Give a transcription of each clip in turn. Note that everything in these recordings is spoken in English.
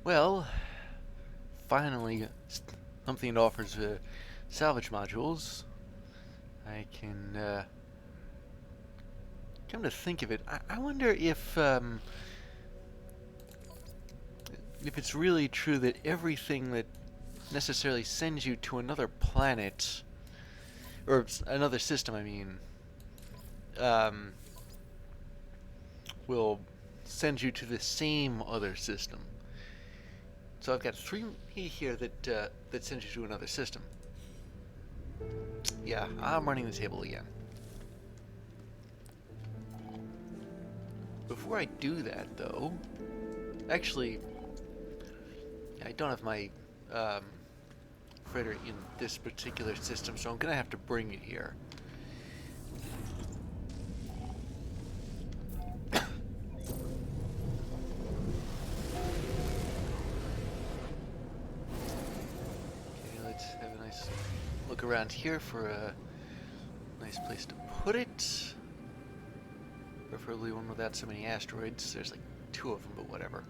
Well, finally, something that offers salvage modules. I can come to think of it. I wonder if it's really true that everything that necessarily sends you to another planet or another system, I mean, um, will send you to the same other system. So I've got 3 here that sends you to another system. Yeah, I'm running the table again. Before I do that, though, actually, I don't have my freighter in this particular system, so I'm gonna have to bring it here. Okay, let's have a nice look around here for a nice place to put it. Preferably one without so many asteroids. There's like 2 of them, but whatever.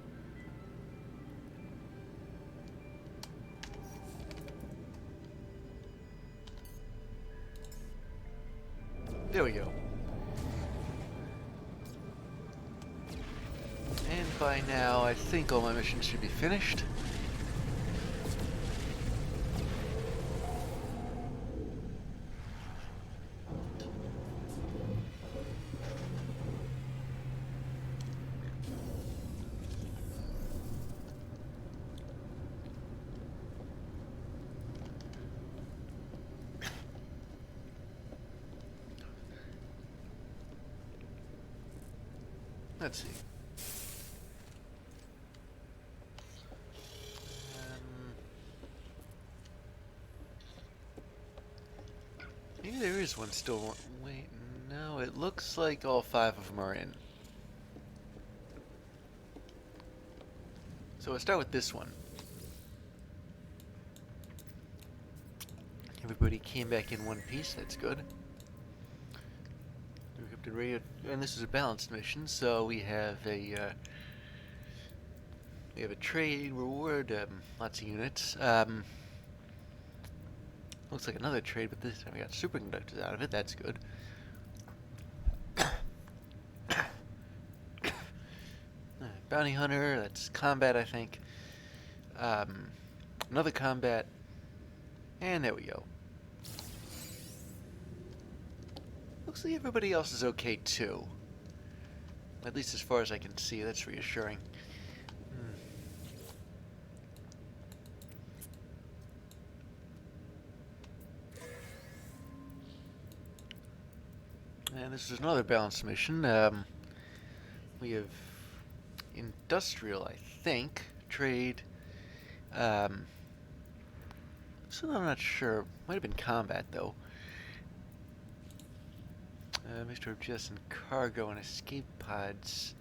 There we go. And by now, I think all my missions should be finished. Let's see. Maybe there is one still. Wait, no, it looks like all 5 of them are in. So we'll start with this one. Everybody came back in one piece, that's good. Radio, and this is a balanced mission, so we have a trade reward, lots of units. Looks like another trade, but this time we got superconductors out of it. That's good. Bounty hunter, that's combat, I think. Another combat, and there we go. Looks like everybody else is okay too. At least as far as I can see, that's reassuring. And this is another balanced mission. We have industrial, I think, trade. So I'm not sure. Might have been combat though. Mixture of jets and cargo and escape pods.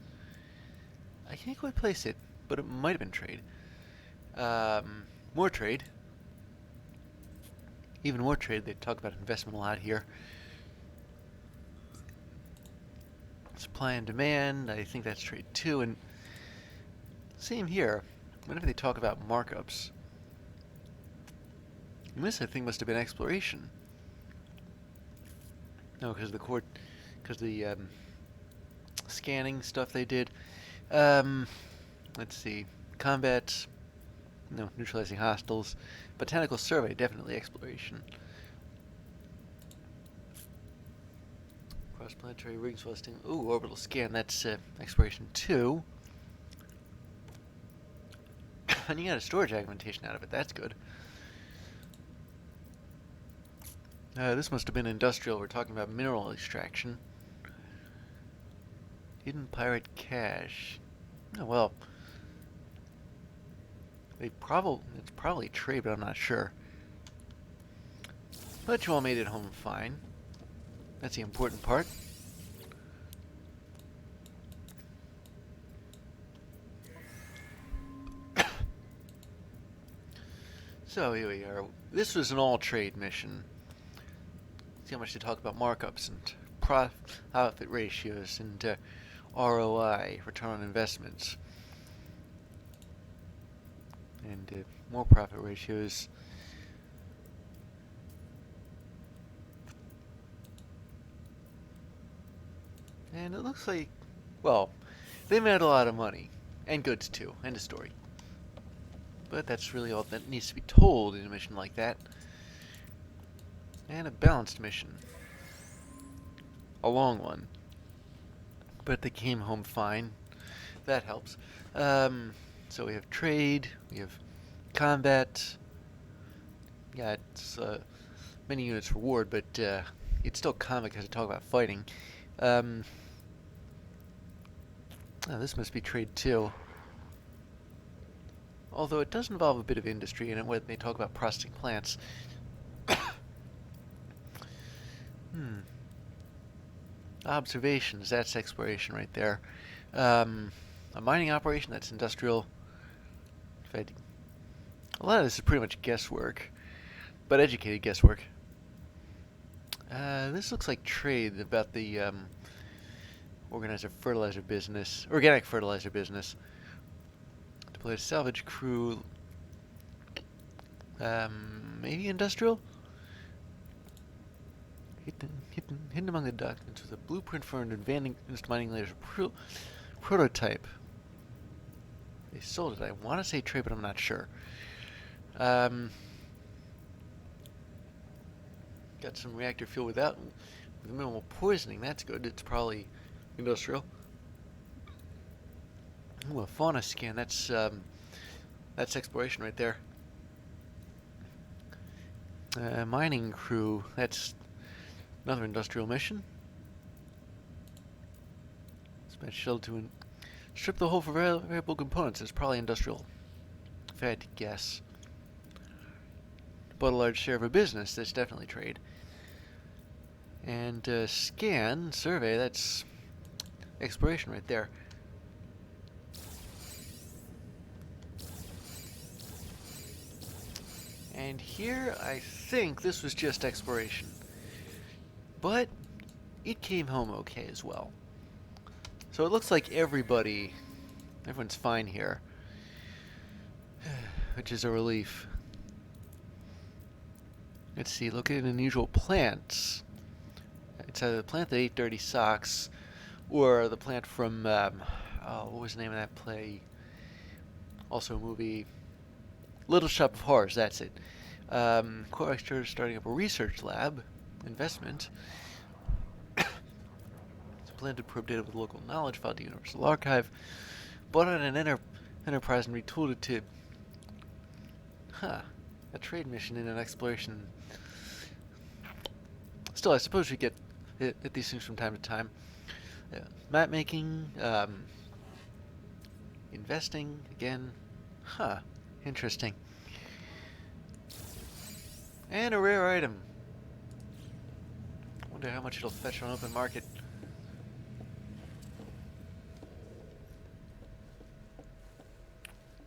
I can't quite place it, but it might have been trade. More trade. Even more trade. They talk about investment a lot here. Supply and demand. I think that's trade too. And same here. Whenever they talk about markups. And this, I think, must have been exploration. No, because the scanning stuff they did. Let's see, combat, no, neutralizing hostiles, botanical survey, definitely exploration. Cross-planetary rings busting. Ooh, orbital scan, that's exploration 2. And you got a storage augmentation out of it, that's good. This must have been industrial. We're talking about mineral extraction. Hidden pirate cache. Oh well. It's probably trade, but I'm not sure. But you all made it home fine. That's the important part. So here we are. This was an all-trade mission. See how much they talk about markups and profit ratios and ROI, return on investments. and more profit ratios. And it looks like, well, they made a lot of money. And goods too. End of story. But that's really all that needs to be told in a mission like that. And a balanced mission. A long one. But they came home fine. That helps. So we have trade, we have combat. Yeah, it's many units reward, but it's still combat because I talk about fighting. Oh, this must be trade too. Although it does involve a bit of industry in it when they talk about processing plants. Observations, that's exploration right there. A mining operation, that's industrial. A lot of this is pretty much guesswork, but educated guesswork. This looks like trade about the organic fertilizer business. Deploy a salvage crew. Maybe industrial? Hidden among the documents was a blueprint for an advanced mining layers prototype. They sold it. I want to say trade, but I'm not sure. Got some reactor fuel with minimal poisoning. That's good. It's probably industrial. Ooh, a fauna scan. That's exploration right there. Mining crew. That's another industrial mission. Special to strip the hull for variable components. It's probably industrial, if I had to guess. But a large share of a business. That's definitely trade. And scan, survey. That's exploration right there. And here, I think this was just exploration. But it came home okay as well. So it looks like everyone's fine here. Which is a relief. Let's see, look at unusual plants. It's either the plant that ate dirty socks, or the plant from, what was the name of that play? Also a movie. Little Shop of Horrors, that's it. Core Extra starting up a research lab. Investment. It's a plan to probe data with local knowledge, filed to Universal Archive. Bought out an enterprise and retooled it to... a trade mission in an exploration. Still, I suppose we get at these things from time to time. Map making, investing, again. Interesting. And a rare item. Wonder how much it'll fetch on open market.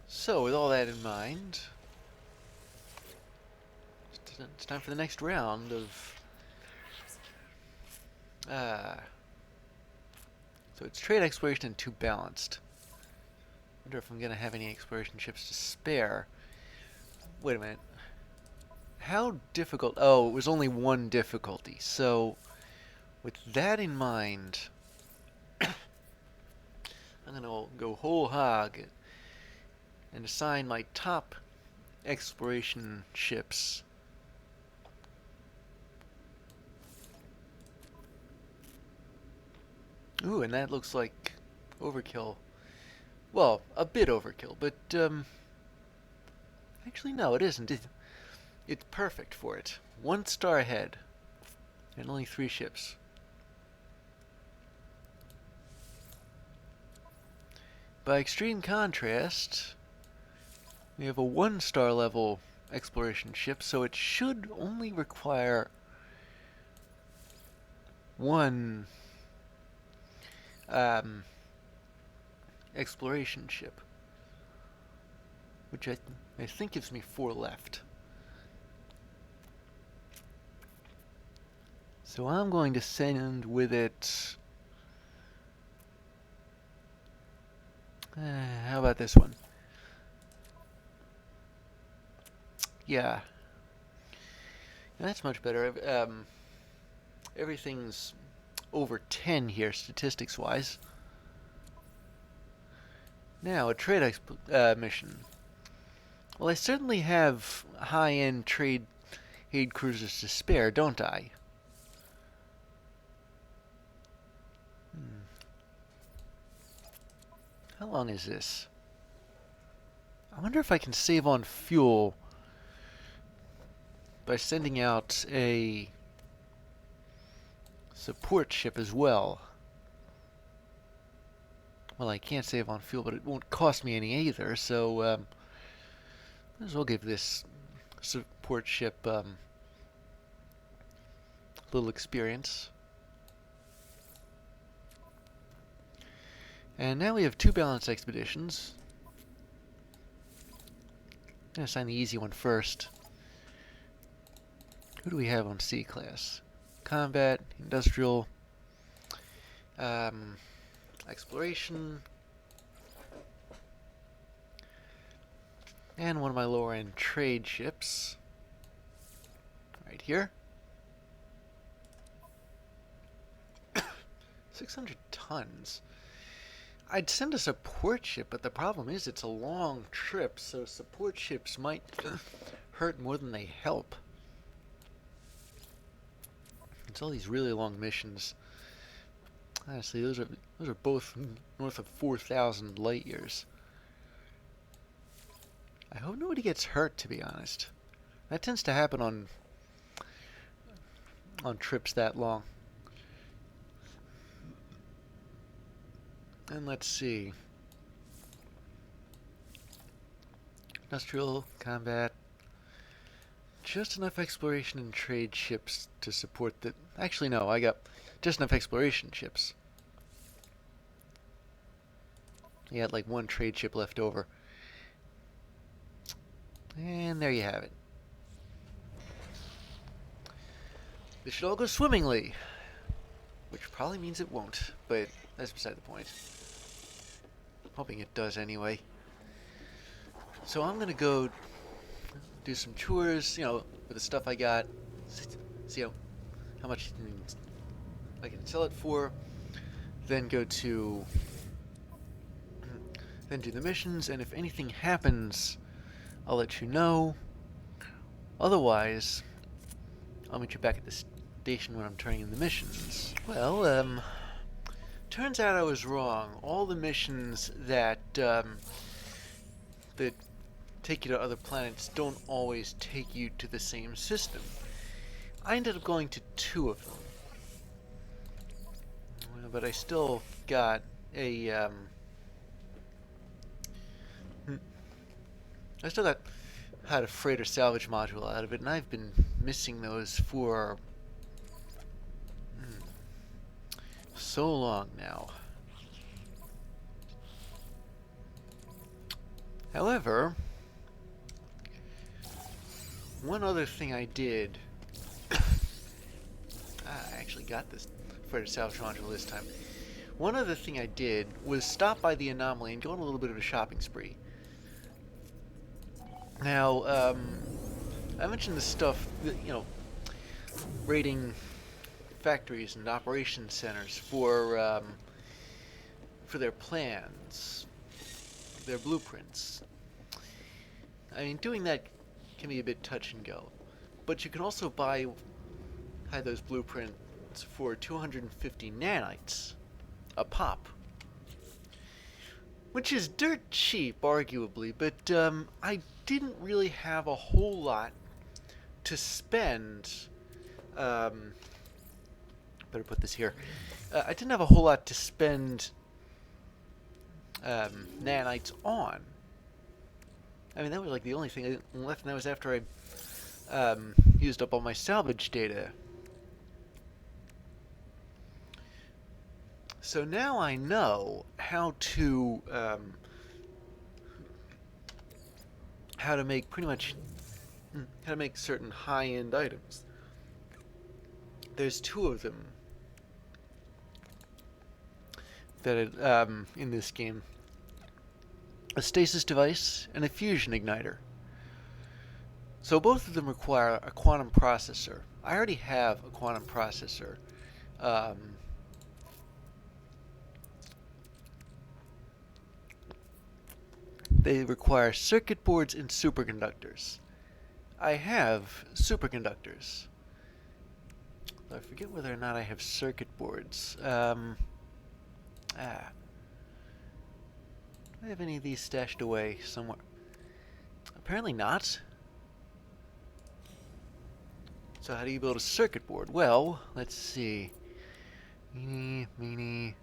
So, with all that in mind, it's time for the next round of... So it's trade, exploration, and 2 balanced. Wonder if I'm going to have any exploration ships to spare. Wait a minute. How difficult... Oh, it was only 1 difficulty. So, with that in mind, I'm going to go whole hog and assign my top exploration ships. Ooh, and that looks like overkill. Well, a bit overkill, but, actually, no, it isn't. It's perfect for it. 1 star ahead, and only 3 ships. By extreme contrast, we have a 1 star level exploration ship, so it should only require 1 exploration ship, which I think gives me 4 left. So I'm going to send with it... how about this one? Yeah, that's much better. Everything's over 10 here, statistics-wise. Now, a trade mission. Well, I certainly have high-end trade aid cruisers to spare, don't I? How long is this? I wonder if I can save on fuel by sending out a support ship as well. Well, I can't save on fuel, but it won't cost me any either, so might as well give this support ship a little experience. And now we have 2 balanced expeditions. I'm going to assign the easy one first. Who do we have on C class? Combat, industrial, exploration, and one of my lower end trade ships right here. 600 tons. I'd send a support ship, but the problem is it's a long trip, so support ships might hurt more than they help. It's all these really long missions. Honestly, those are both north of 4,000 light years. I hope nobody gets hurt, to be honest. That tends to happen on trips that long. And let's see. Industrial, combat. Just enough exploration and trade ships to support the... Actually, no, I got just enough exploration ships. You had like 1 trade ship left over. And there you have it. This should all go swimmingly. Which probably means it won't, but that's beside the point. Hoping it does anyway. So I'm gonna go do some tours, with the stuff I got. See how much I can sell it for. Then go to... Then do the missions, and if anything happens, I'll let you know. Otherwise, I'll meet you back at the station when I'm turning in the missions. Well, turns out I was wrong. All the missions that that take you to other planets don't always take you to the same system. I ended up going to 2 of them. But I still got a had a freighter salvage module out of it, and I've been missing those for so long now. However, one other thing I did, I actually got this freighter salvage module this time. One other thing I did was stop by the anomaly and go on a little bit of a shopping spree. Now, I mentioned the stuff that, raiding factories and operation centers for their plans, their blueprints. I mean, doing that can be a bit touch and go, but you can also buy those blueprints for 250 nanites a pop, which is dirt cheap, arguably, but I didn't really have a whole lot to spend. Better put this here. I didn't have a whole lot to spend nanites on. I mean, that was like the only thing left, and that was after I used up all my salvage data. So now I know how to make how to make certain high-end items. There's 2 of them that in this game: a stasis device and a fusion igniter. So both of them require a quantum processor. I already have a quantum processor. Um, they require circuit boards and superconductors. I have superconductors. I forget whether or not I have circuit boards. Do I have any of these stashed away somewhere? Apparently not. So how do you build a circuit board? Well, let's see. Meanie.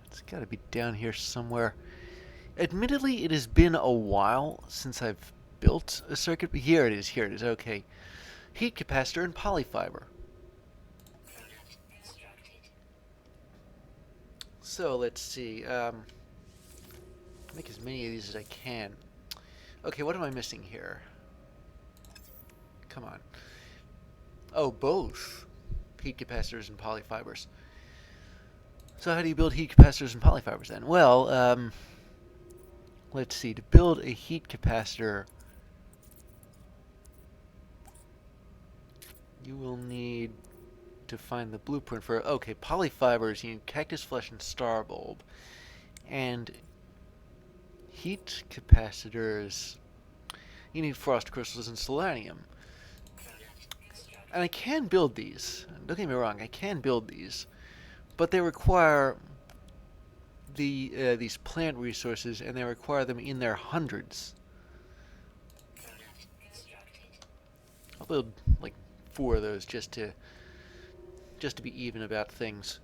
It's got to be down here somewhere. Admittedly, it has been a while since I've built a circuit. Here it is. Okay. Heat capacitor and polyfiber. So let's see. Make as many of these as I can. Okay, what am I missing here? Come on. Oh, both heat capacitors and polyfibers. So how do you build heat capacitors and polyfibers then? Well, let's see. To build a heat capacitor, you will need to find the blueprint for, okay, polyfibers. You need cactus flesh and star bulb. And heat capacitors, you need frost crystals and selenium. And I can build these. Don't get me wrong, I can build these. But they require these plant resources, and they require them in their hundreds. I'll build like 4 of those just to be even about things.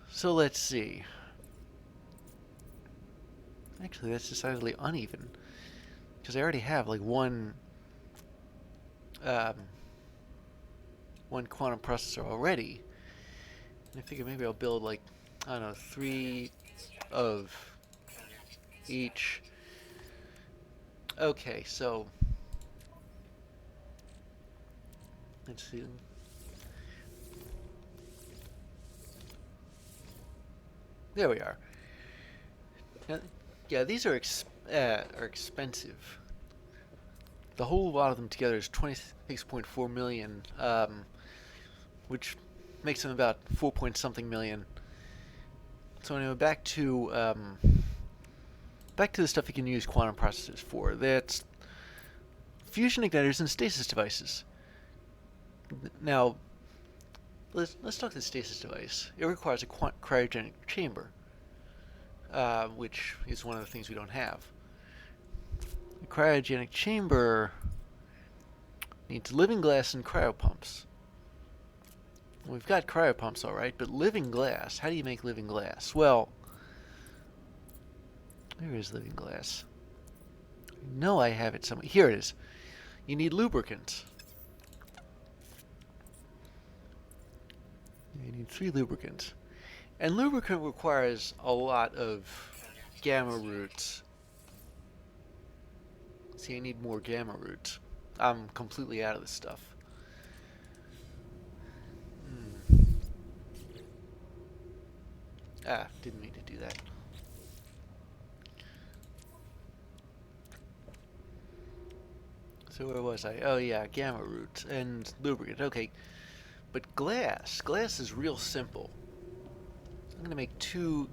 So let's see. Actually, that's decidedly uneven, because I already have like one quantum processor already. And I figure maybe I'll build like, I don't know, 3 of each. Okay, so let's see. There we are. Now, yeah, these are expensive. The whole lot of them together is 26.4 million, which makes them about 4 point something million. So anyway, back to the stuff you can use quantum processors for. That's fusion igniters and stasis devices. Now, let's talk the stasis device. It requires a cryogenic chamber, which is one of the things we don't have. The cryogenic chamber needs living glass and cryopumps. We've got cryopumps, all right, but living glass, how do you make living glass? Well, where is living glass? No, I have it somewhere. Here it is. You need lubricant. You need 3 lubricants. And lubricant requires a lot of gamma roots. See, I need more gamma roots. I'm completely out of this stuff. Didn't mean to do that. So where was I? Oh yeah, gamma roots and lubricant. Okay, but glass is real simple. So I'm gonna make 2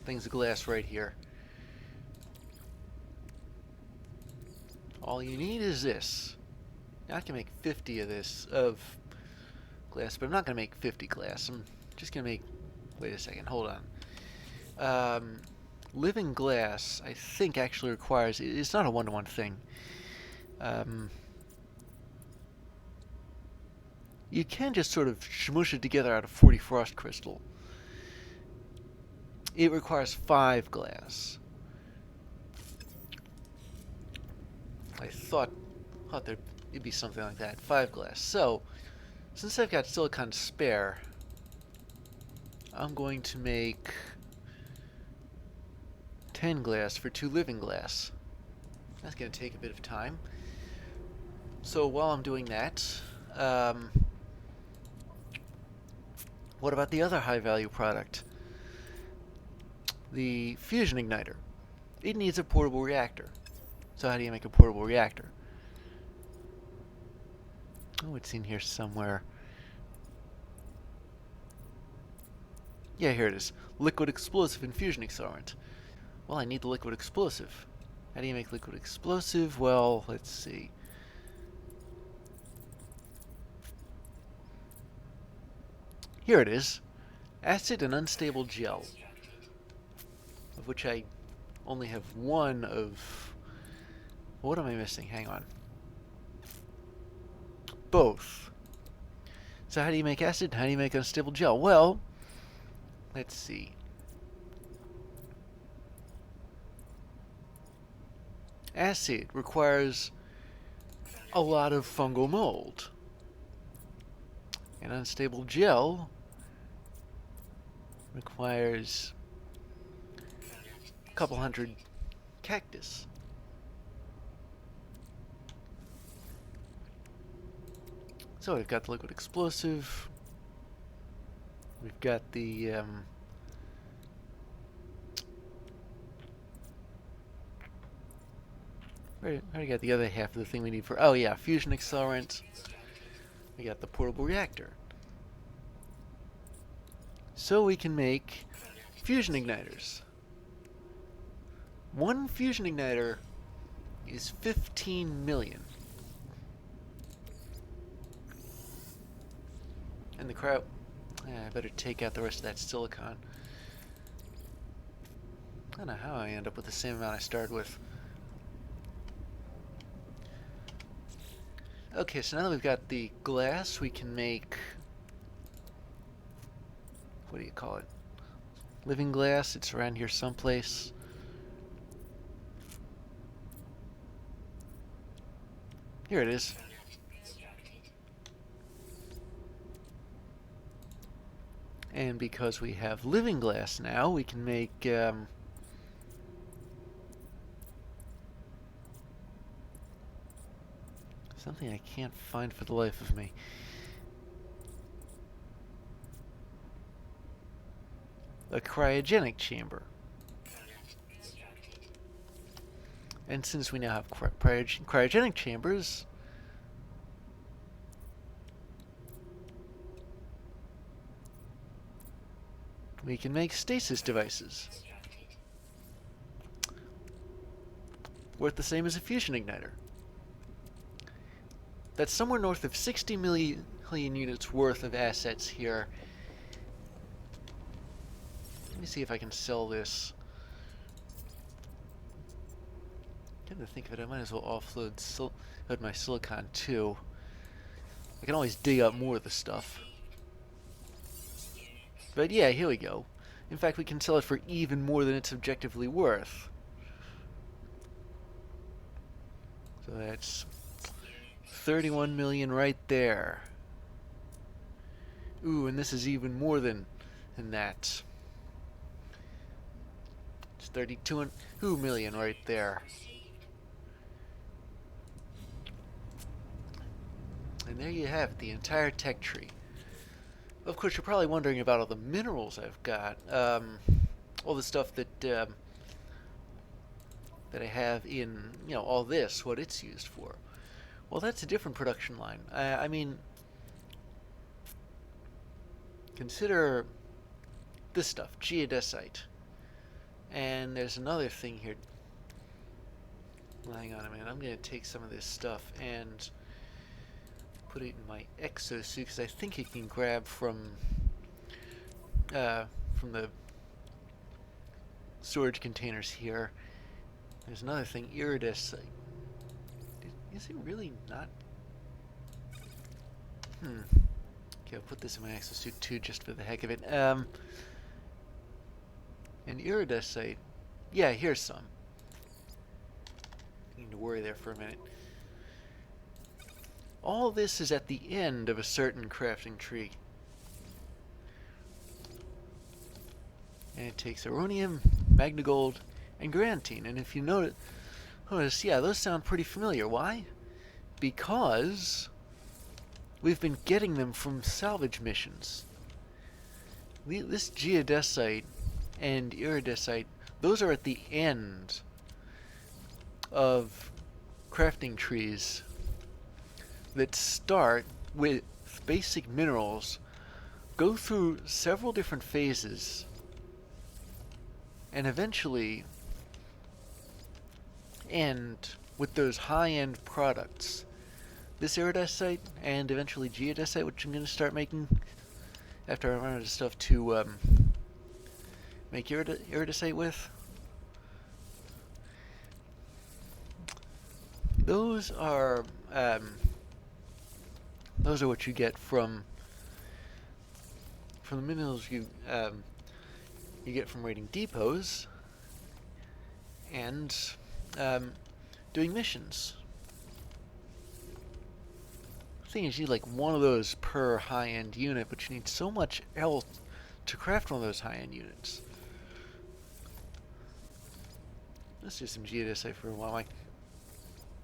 things of glass right here. All you need is this. Now I can make 50 of this of glass, but I'm not gonna make 50 glass. I'm just gonna make. Wait a second. Hold on. Living glass, I think, actually requires. It's not a one-to-one thing. You can just sort of smush it together out of 40 frost crystal. It requires 5 glass. I thought it'd be something like that. 5 glass. So, since I've got silicon spare, I'm going to make 10 glass for 2 living glass. That's going to take a bit of time. So while I'm doing that, what about the other high-value product? The fusion igniter. It needs a portable reactor. So how do you make a portable reactor? Oh, it's in here somewhere. Yeah, here it is. Liquid explosive infusion accelerant. Well, I need the liquid explosive. How do you make liquid explosive? Well, let's see. Here it is. Acid and unstable gel. Of which I only have one of... What am I missing? Hang on. Both. So how do you make acid? How do you make unstable gel? Well, let's see. Acid requires a lot of fungal mold. And unstable gel requires a couple hundred cactus. So we've got the liquid explosive. We've got the I already got the other half of the thing we need for... Oh yeah, fusion accelerant. We got the portable reactor. So we can make fusion igniters. One fusion igniter is 15 million. And the crowd... I better take out the rest of that silicon. I don't know how I end up with the same amount I started with. Okay, so now that we've got the glass, we can make... What do you call it? Living glass. It's around here someplace. Here it is. And because we have living glass now, we can make... something I can't find for the life of me. A cryogenic chamber. And since we now have cryogenic chambers, we can make stasis devices. Worth the same as a fusion igniter. That's somewhere north of 60 million units worth of assets here. Let me see if I can sell this. Come to think of it, I might as well offload my silicon too. I can always dig up more of the stuff. But yeah, here we go. In fact, we can sell it for even more than it's objectively worth. So that's 31 million right there. Ooh, and this is even more than that. It's 32 million right there. And there you have it, the entire tech tree. Of course, you're probably wondering about all the minerals I've got. All the stuff that that I have in, you know, all this, what it's used for. Well, that's a different production line. I mean, consider this stuff, geodesite. And there's another thing here. Well, hang on a minute. I'm going to take some of this stuff and put it in my exosuit because I think it can grab from the storage containers here. There's another thing, iridescite. Is it really not? Okay, I'll put this in my exosuit too, just for the heck of it. And iridescite. Yeah, here's some. I need to worry there for a minute. All this is at the end of a certain crafting tree. And it takes auronium, magnagold, and grantine. And if you notice, yeah, those sound pretty familiar. Why? Because we've been getting them from salvage missions. This geodesite and iridescite, those are at the end of crafting trees that start with basic minerals, go through several different phases, and eventually end with those high-end products. This iridesite and eventually geodesite, which I'm going to start making after I run out of stuff to make iridesite with. Those are what you get from the minerals you get from raiding depots and doing missions. The thing is, you need like one of those per high-end unit, but you need so much else to craft one of those high-end units. Let's do some geodesite for a while.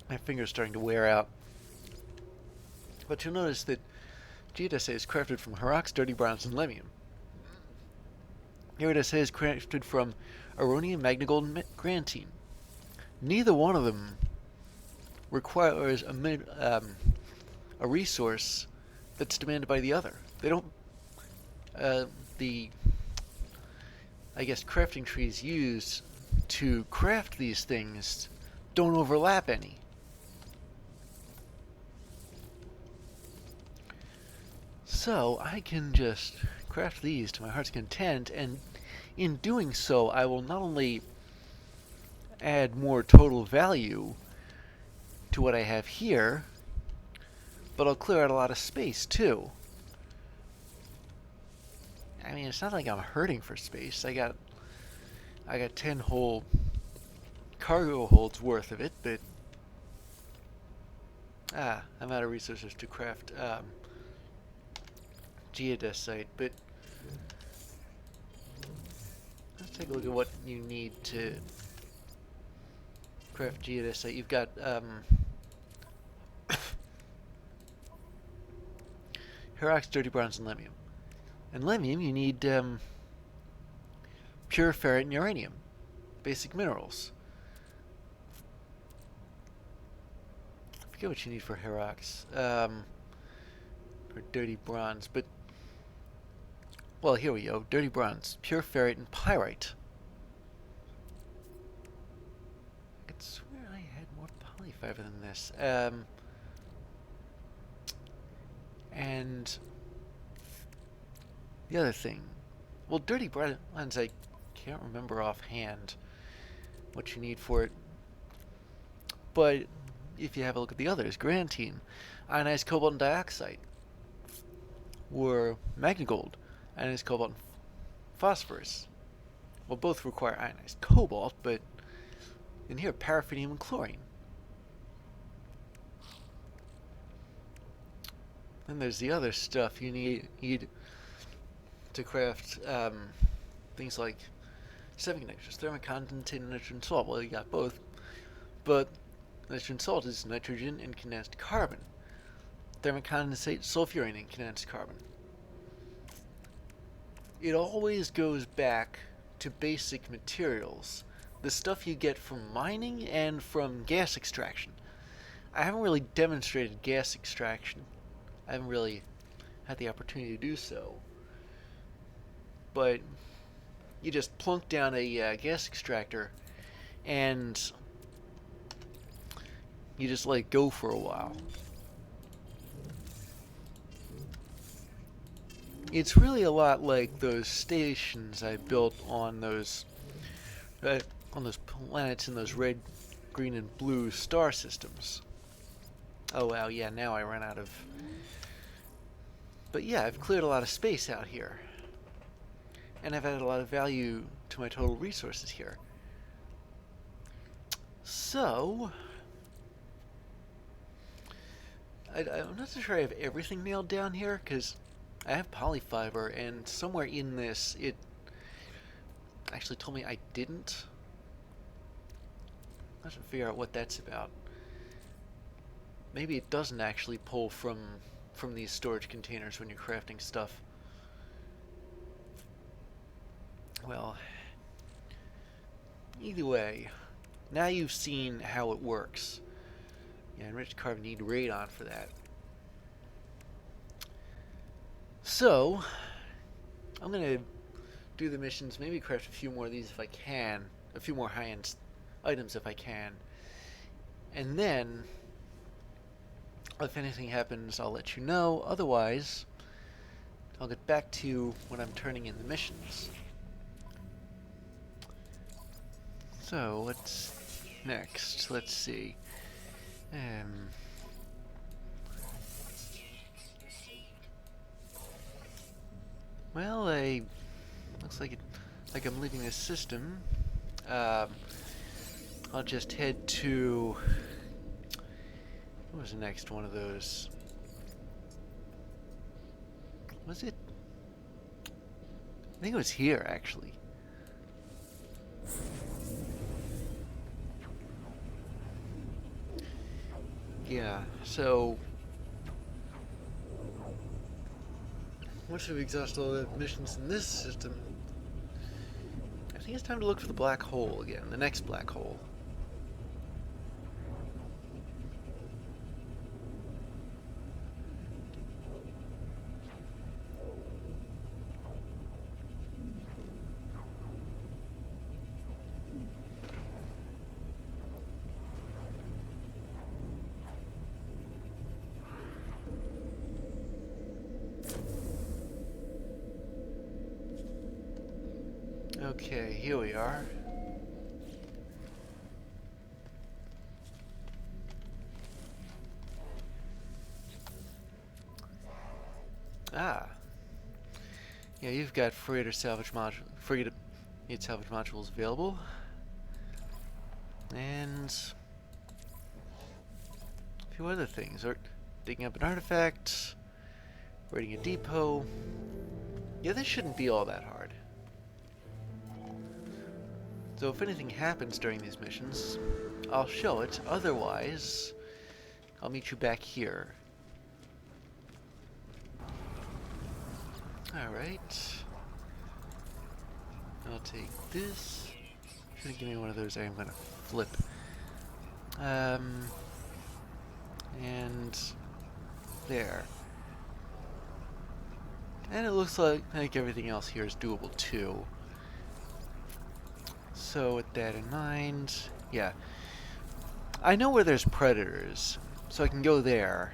My finger's starting to wear out. But you'll notice that geodesite is crafted from Herox, dirty bronze, and lemium. Iridesite is crafted from aronium, magnagold, and grantine. Neither one of them requires a resource that's demanded by the other. They don't. I guess crafting trees used to craft these things don't overlap any. So I can just craft these to my heart's content, and in doing so I will not only add more total value to what I have here, but I'll clear out a lot of space too. I mean, it's not like I'm hurting for space. I got 10 whole cargo holds worth of it, but I'm out of resources to craft geodesite. But let's take a look at what you need to craft geodesite. You've got Herox, dirty bronze, and lemium. And lemium, you need pure ferrite and uranium, basic minerals. I forget what you need for Herox, or dirty bronze, but well, here we go. Dirty bronze, pure ferrite, and pyrite. I could swear I had more polyfiber than this. And the other thing, well, dirty bronze, I can't remember offhand what you need for it. But if you have a look at the others, grantine, ionized cobalt and dioxide, or magnagold, ionized cobalt and phosphorus. Well, both require ionized cobalt, but in here, paraffinium and chlorine. Then there's the other stuff you need to craft things like semiconductors, thermocondensate, and nitrogen salt. Well, you got both, but nitrogen salt is nitrogen and condensed carbon. Thermocondensate, sulfurine and condensed carbon. It always goes back to basic materials, the stuff you get from mining and from gas extraction. I haven't really demonstrated gas extraction. I haven't really had the opportunity to do so. But you just plunk down a gas extractor and you just let it go for a while. It's really a lot like those stations I built on those planets in those red, green, and blue star systems. Oh wow, yeah, now I run out of... But yeah, I've cleared a lot of space out here. And I've added a lot of value to my total resources here. So... I'm not so sure I have everything nailed down here, because I have polyfiber, and somewhere in this, it actually told me I didn't. I have to figure out what that's about. Maybe it doesn't actually pull from these storage containers when you're crafting stuff. Well, either way, Now you've seen how it works. Yeah, enriched carbon, need radon for that. So, I'm gonna do the missions, maybe craft a few more of these if I can, a few more high-end items if I can, and then if anything happens I'll let you know. Otherwise I'll get back to you when I'm turning in the missions. So what's next? Let's see. Well, looks like I'm leaving this system. I'll just head to, what was the next one of those? Was it? I think it was here, actually. Yeah, so once we've exhausted all the missions in this system, I think it's time to look for the black hole again, the next black hole. Okay, here we are. Ah. Yeah, you've got freighter salvage salvage modules available. And a few other things. Digging up an artifact, raiding a depot. Yeah, this shouldn't be all that hard. So if anything happens during these missions, I'll show it. Otherwise, I'll meet you back here. Alright. I'll take this. Shouldn't give me one of those I'm gonna flip. And there. And it looks like everything else here is doable too. So with that in mind, yeah. I know where there's predators, so I can go there.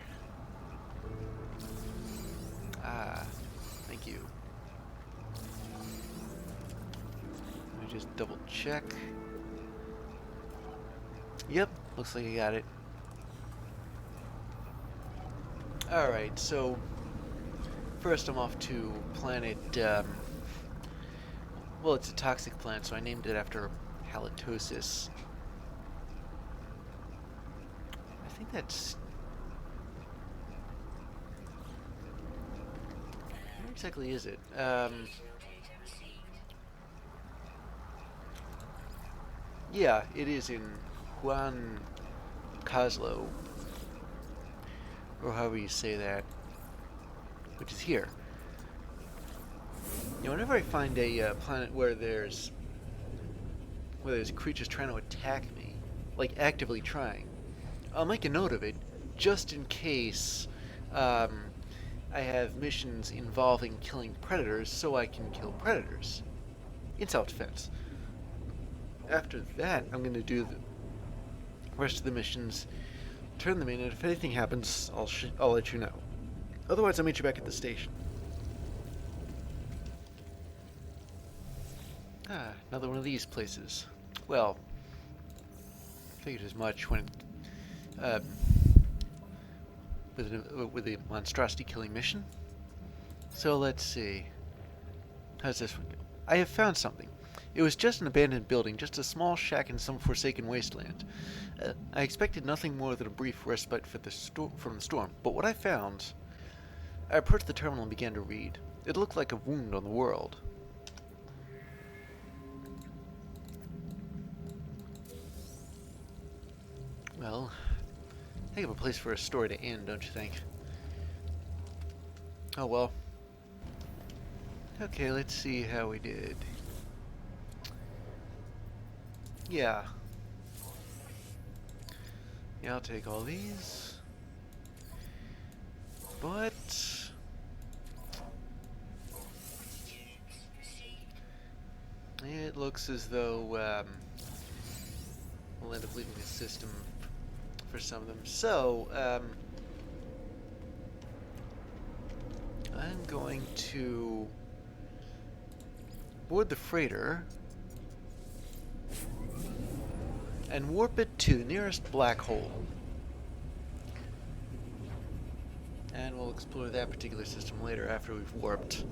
Ah, thank you. Let me just double check. Yep, looks like I got it. Alright, so first I'm off to planet, well, it's a toxic planet, so I named it after halitosis. I think that's... where exactly is it? Yeah, it is in Juan Coslo, or however you say that, which is here. You know, whenever I find a planet where there's creatures trying to attack me, like actively trying, I'll make a note of it just in case I have missions involving killing predators, so I can kill predators in self-defense. After that, I'm going to do the rest of the missions, turn them in, and if anything happens, I'll let you know. Otherwise, I'll meet you back at the station. Ah, another one of these places. Well, figured as much when with the monstrosity killing mission. So let's see. How's this one go? I have found something. It was just an abandoned building, just a small shack in some forsaken wasteland. I expected nothing more than a brief respite from the storm, but what I found... I approached the terminal and began to read. It looked like a wound on the world. Well, heck of a place for a story to end, don't you think? Oh well. Okay, let's see how we did. Yeah. Yeah, I'll take all these. But it looks as though we'll end up leaving the system for some of them. So I'm going to board the freighter and warp it to the nearest black hole. And we'll explore that particular system later after we've warped.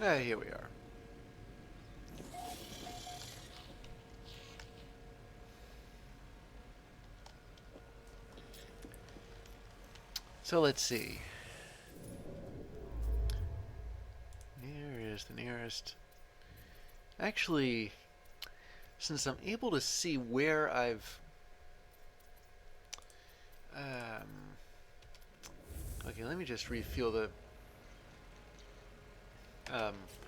Here we are. So let's see. Here is the nearest. Actually, since I'm able to see where I've okay, let me just refuel the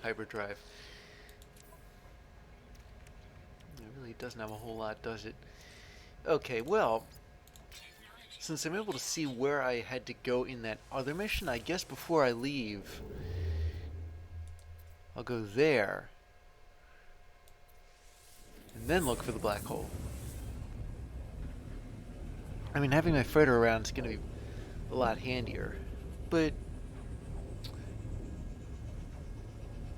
hyperdrive. It really doesn't have a whole lot, does it? Okay, well, since I'm able to see where I had to go in that other mission, I guess before I leave, I'll go there, and then look for the black hole. I mean, having my freighter around is going to be a lot handier, but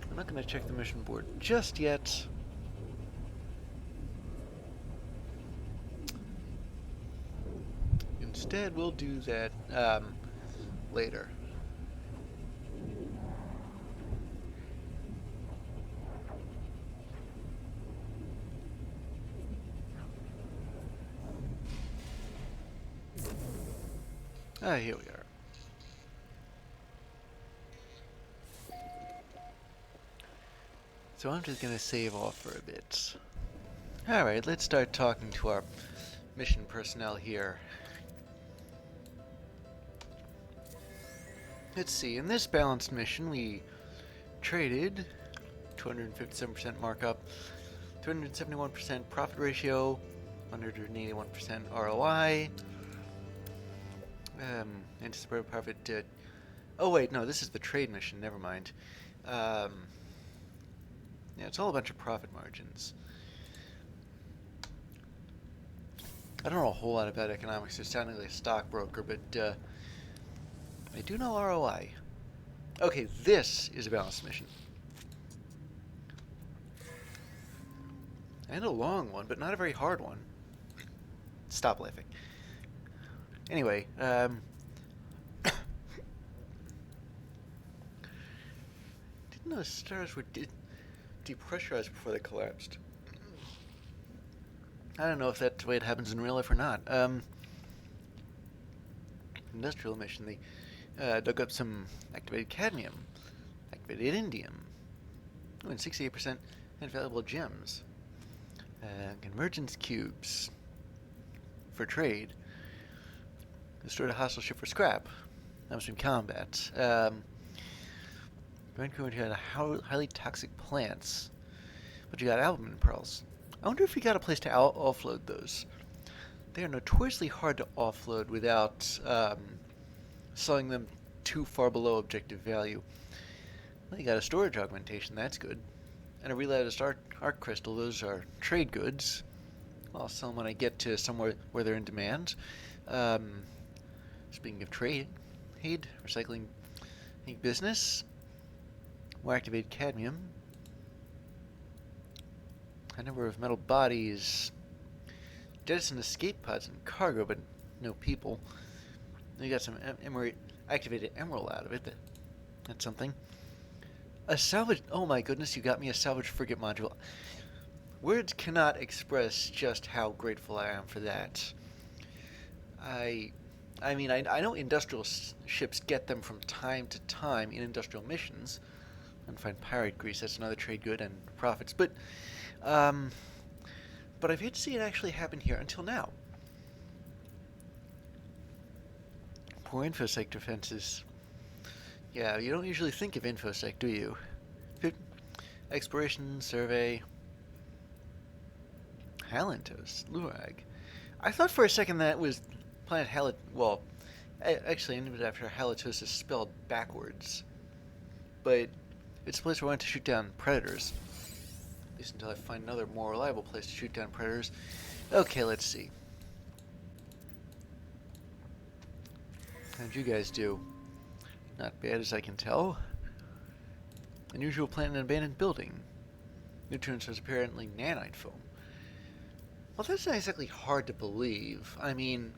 I'm not going to check the mission board just yet. Instead, we'll do that later. Here we are. So I'm just going to save off for a bit. Alright, let's start talking to our mission personnel here. Let's see, in this balanced mission we traded 257% markup, 271% profit ratio, 181% ROI, anticipated profit, oh wait, no, this is the trade mission, never mind. Yeah, it's all a bunch of profit margins. I don't know a whole lot about economics, just sounding like a stockbroker, but I do know ROI. Okay, this is a balanced mission. And a long one, but not a very hard one. Stop laughing. Anyway, didn't know the stars were depressurized before they collapsed. I don't know if that's the way it happens in real life or not. Industrial mission, they dug up some activated cadmium, activated indium, and 68% invaluable gems. Convergence cubes for trade. Destroyed a hostile ship for scrap. That was from combat. Vancouver had highly toxic plants, but you got albumin pearls. I wonder if you got a place to offload those. They are notoriously hard to offload without selling them too far below objective value. Well, you got a storage augmentation, that's good. And a relatist arc crystal, those are trade goods. I'll sell them when I get to somewhere where they're in demand. Speaking of trade, recycling business, more activated cadmium, a number of metal bodies, jettison escape pods and cargo, but no people. You got some activated emerald out of it. That's something. A salvage. Oh my goodness, you got me a salvage frigate module. Words cannot express just how grateful I am for that. I, I mean, I know industrial ships get them from time to time in industrial missions, and find pirate grease. That's another trade good and profits. Um, but I've yet to see it actually happen here until now. Poor infosec defenses. Yeah, you don't usually think of infosec, do you? Exploration survey. Halentos, Lurag. I thought for a second that was planet Halet. Well, actually, I named it after Haletos is spelled backwards. But it's a place where I want to shoot down predators. At least until I find another more reliable place to shoot down predators. Okay, let's see. How'd you guys do? Not bad as I can tell. Unusual plant in an abandoned building. Neutron source apparently nanite foam. Well, that's not exactly hard to believe. I mean,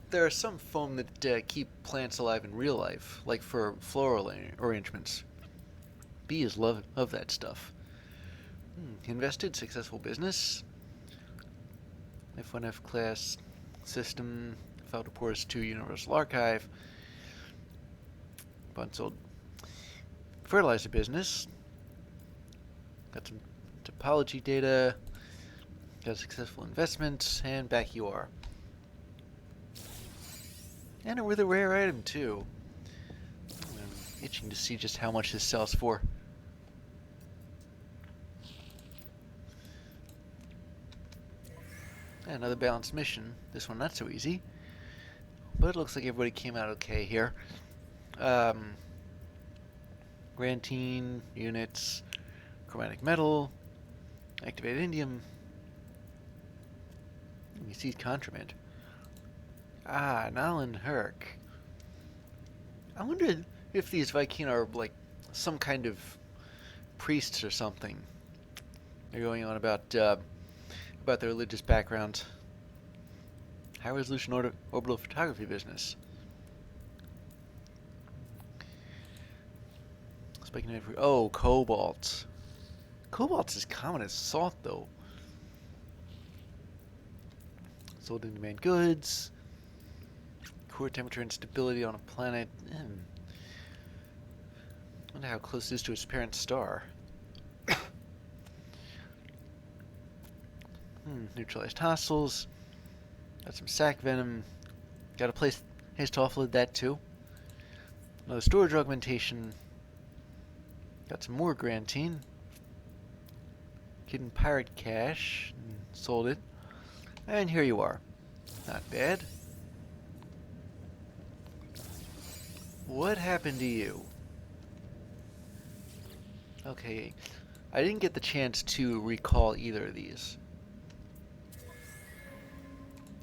there are some foam that keep plants alive in real life, like for floral arrangements. Bees love that stuff. Invested, successful business. F1F class system, file reports to Universal Archive. Bunsold fertilizer business. Got some topology data. Got a successful investment, and back you are. And with a rare item, too. I'm itching to see just how much this sells for. And another balanced mission. This one not so easy. But it looks like everybody came out okay here. Grantine, units, chromatic metal, activated indium. You see contraband. Ah, Nalan Herc. I wonder if these Viking are like some kind of priests or something. They're going on about their religious background. High resolution orbital photography business. Speaking of, oh, cobalt. Cobalt's as common as salt, though. Sold in demand goods. Core temperature and stability on a planet. Wonder how close it is to its parent star. Neutralized hostiles. Got some sac venom. Got a place to offload that too. Another storage augmentation. Got some more Grantine. Hidden pirate cache. Sold it. And here you are. Not bad. What happened to you? Okay, I didn't get the chance to recall either of these.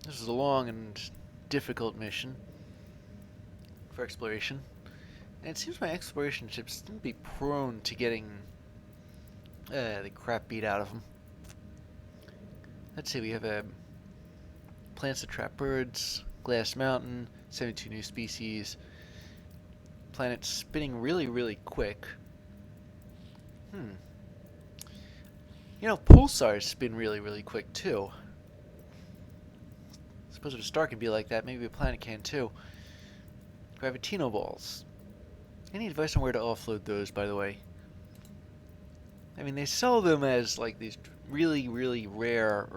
This is a long and difficult mission for exploration. And it seems my exploration ships seem to be prone to getting the crap beat out of them. Let's see, we have plants that trap birds, Glass Mountain, 72 new species, planet spinning really, really quick. You know, pulsars spin really, really quick too. I suppose if a star can be like that, maybe a planet can too. Gravitino balls. Any advice on where to offload those, by the way? I mean, they sell them as like these really, really rare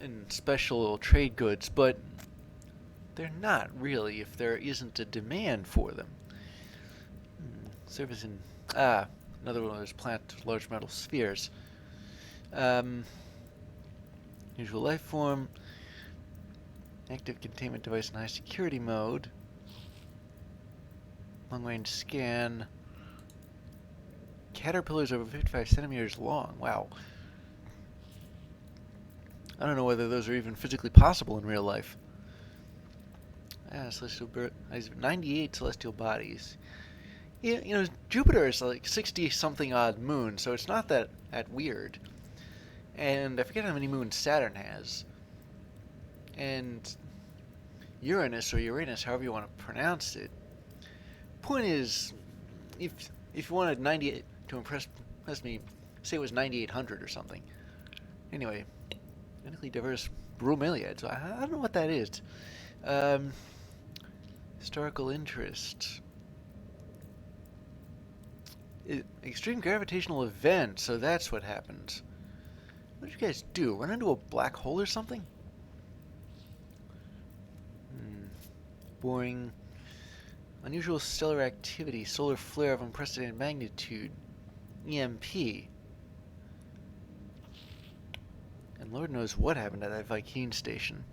and special trade goods, but they're not really if there isn't a demand for them. Surface in another one of those plant large metal spheres. Usual life form. Active containment device in high security mode. Long range scan. Caterpillars over 55 centimeters long. Wow. I don't know whether those are even physically possible in real life. Celestial 98 celestial bodies. Yeah, you know, Jupiter is like 60-something odd moons, so it's not that weird. And I forget how many moons Saturn has. And Uranus, or Uranus, however you want to pronounce it. Point is, if If you wanted 98 to impress me, say it was 9800 or something. Anyway, genetically diverse bromeliad. So I don't know what that is. Historical interest. Extreme gravitational event. So that's what happened. What did you guys do? Run into a black hole or something? Boring. Unusual stellar activity. Solar flare of unprecedented magnitude. EMP. And Lord knows what happened at that Viking station.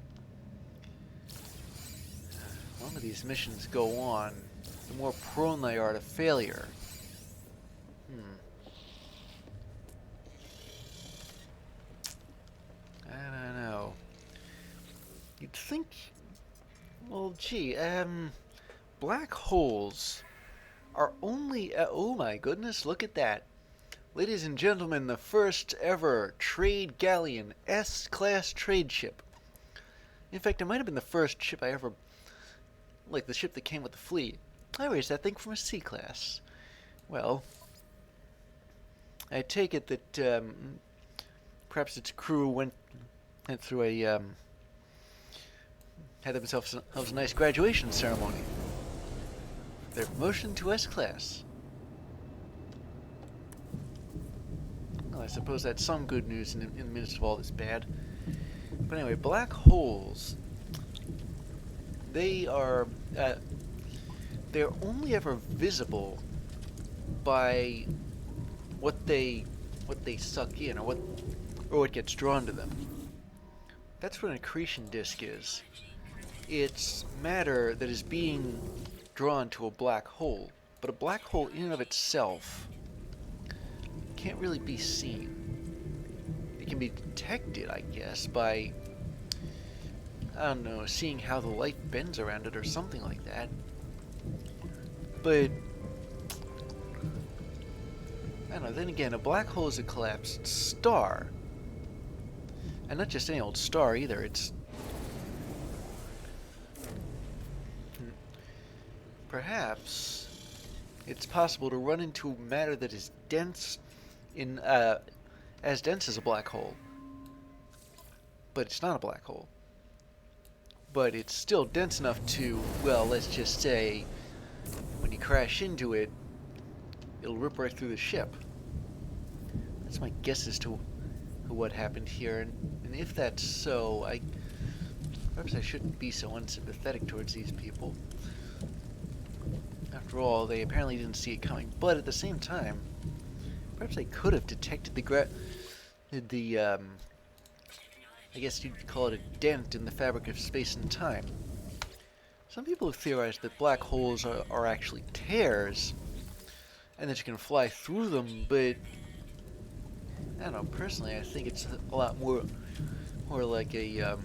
The longer these missions go on, the more prone they are to failure. I don't know. You'd think... Well, gee, black holes are only... oh my goodness, look at that. Ladies and gentlemen, the first ever trade galleon, S-class trade ship. In fact, it might have been the first ship I ever... Like the ship that came with the fleet. I raised that thing from a C-class. Well, I take it that perhaps its crew went through a... had themselves a nice graduation ceremony. Their promotion to S-class. Well, I suppose that's some good news in the midst of all this bad. But anyway, black holes. They are... they're only ever visible by what they suck in, or what gets drawn to them. That's what an accretion disk is. It's matter that is being drawn to a black hole, but a black hole in and of itself can't really be seen. It can be detected, I guess, by, I don't know, seeing how the light bends around it or something like that. But I don't know, then again, a black hole is a collapsed star. And not just any old star either, it's... Perhaps it's possible to run into matter that is dense in, as dense as a black hole. But it's not a black hole. But it's still dense enough to, well, let's just say, when you crash into it, it'll rip right through the ship. That's my guess as to what happened here, and if that's so, perhaps I shouldn't be so unsympathetic towards these people. After all, they apparently didn't see it coming, but at the same time, perhaps they could have detected I guess you'd call it a dent in the fabric of space and time. Some people have theorized that black holes are actually tears, and that you can fly through them, but I don't know, personally I think it's a lot more like a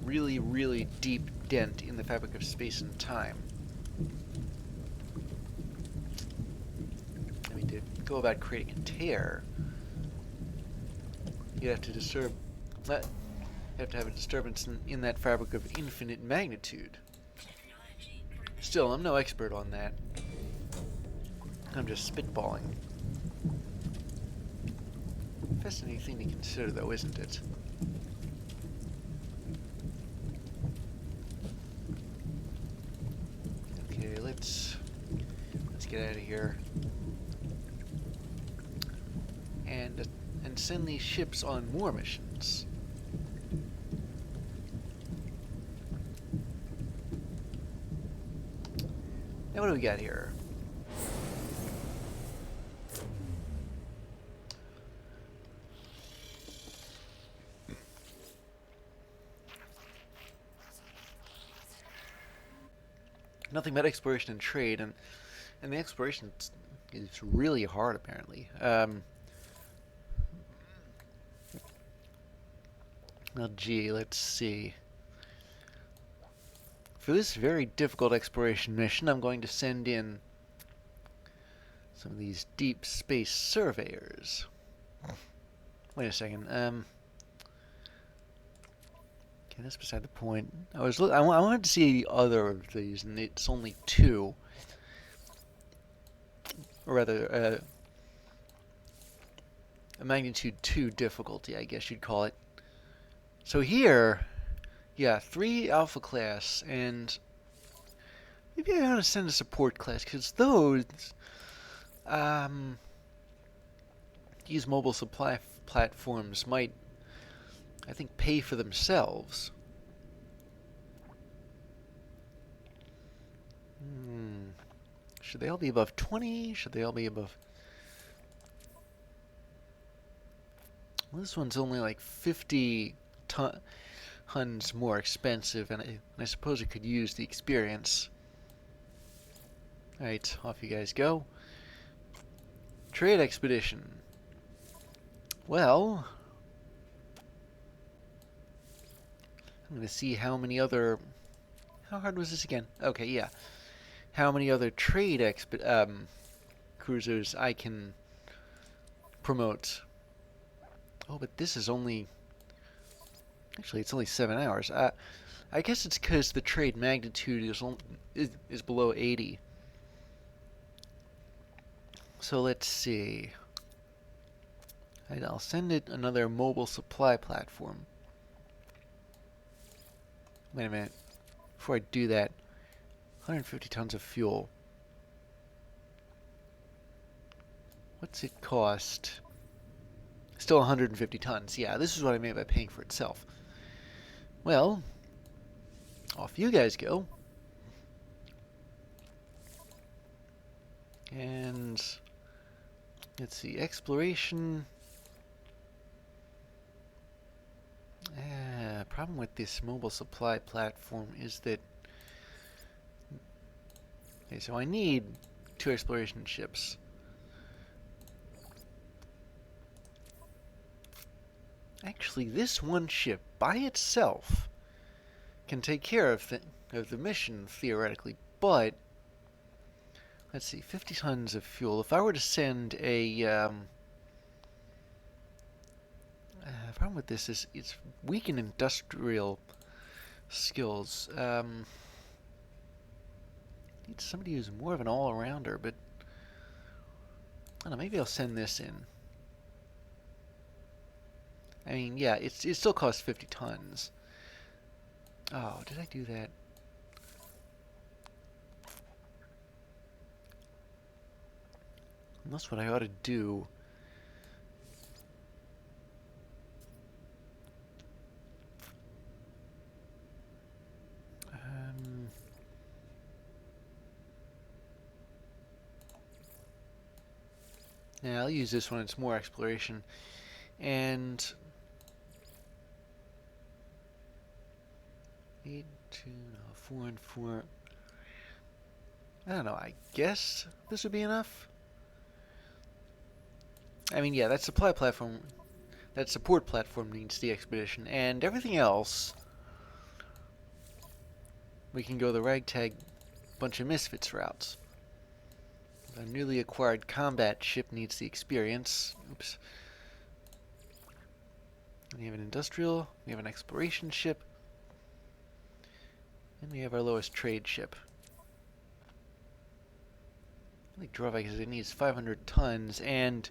really, really deep dent in the fabric of space and time. I mean, to go about creating a tear, you'd have to disturb that. You have to have a disturbance in that fabric of infinite magnitude. Still, I'm no expert on that. I'm just spitballing. Fascinating thing to consider, though, isn't it? Okay, let's get out of here and send these ships on more missions. Now, what do we got here? Nothing but exploration and trade, and the exploration is really hard, apparently. Well, gee, let's see. For this very difficult exploration mission, I'm going to send in some of these deep space surveyors. Wait a second. Okay, that's beside the point. I wanted to see the other of these, and it's only 2. or rather, a magnitude 2 difficulty, I guess you'd call it. So here, yeah, 3 alpha class, and maybe I ought to send a support class, because those, these mobile supply platforms might, I think, pay for themselves. Should they all be above 20? Should they all be above... Well, this one's only like 50 tons more expensive, and I suppose it could use the experience. Alright, off you guys go. Trade expedition. Well, I'm going to see how many other... How hard was this again? Okay, yeah. How many other trade cruisers I can promote. Oh, but this is only... Actually, it's only 7 hours. I guess it's because the trade magnitude is below 80. So let's see. I'll send it another mobile supply platform. Wait a minute. Before I do that, 150 tons of fuel. What's it cost? Still 150 tons. Yeah, this is what I mean by paying for itself. Well, off you guys go. And let's see, exploration. Problem with this mobile supply platform is that... Okay, so I need 2 exploration ships. Actually, this one ship by itself can take care of the mission, theoretically, but... Let's see, 50 tons of fuel. If I were to send a... problem with this is it's weak in industrial skills. Need somebody who's more of an all-arounder, but... I don't know, maybe I'll send this in. I mean, yeah, it still costs 50 tons. Oh, did I do that? And that's what I ought to do. Yeah, I'll use this one. It's more exploration. And 8, 2, no, 4, and 4. I don't know. I guess this would be enough. I mean, yeah, that supply platform, that support platform needs the expedition, and everything else, we can go the ragtag bunch of misfits routes. The newly acquired combat ship needs the experience. Oops. We have an industrial, we have an exploration ship, and we have our lowest trade ship. The drawback is it needs 500 tons, and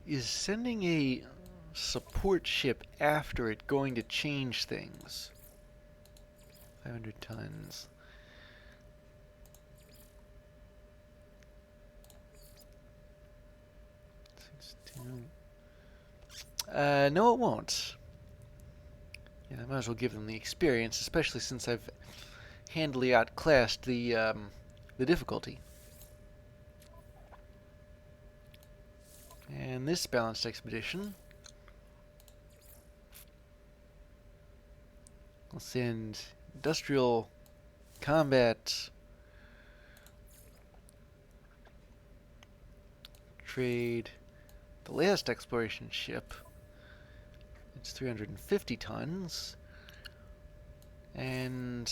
is sending a support ship after it going to change things? 500 tons. No, it won't. Yeah, I might as well give them the experience, especially since I've handily outclassed the difficulty. And this balanced expedition, we'll send industrial combat trade. The last exploration ship, it's 350 tons, and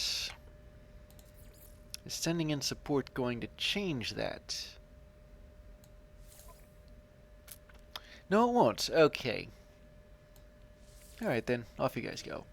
is sending in support going to change that? No, it won't. Okay. Alright then, off you guys go.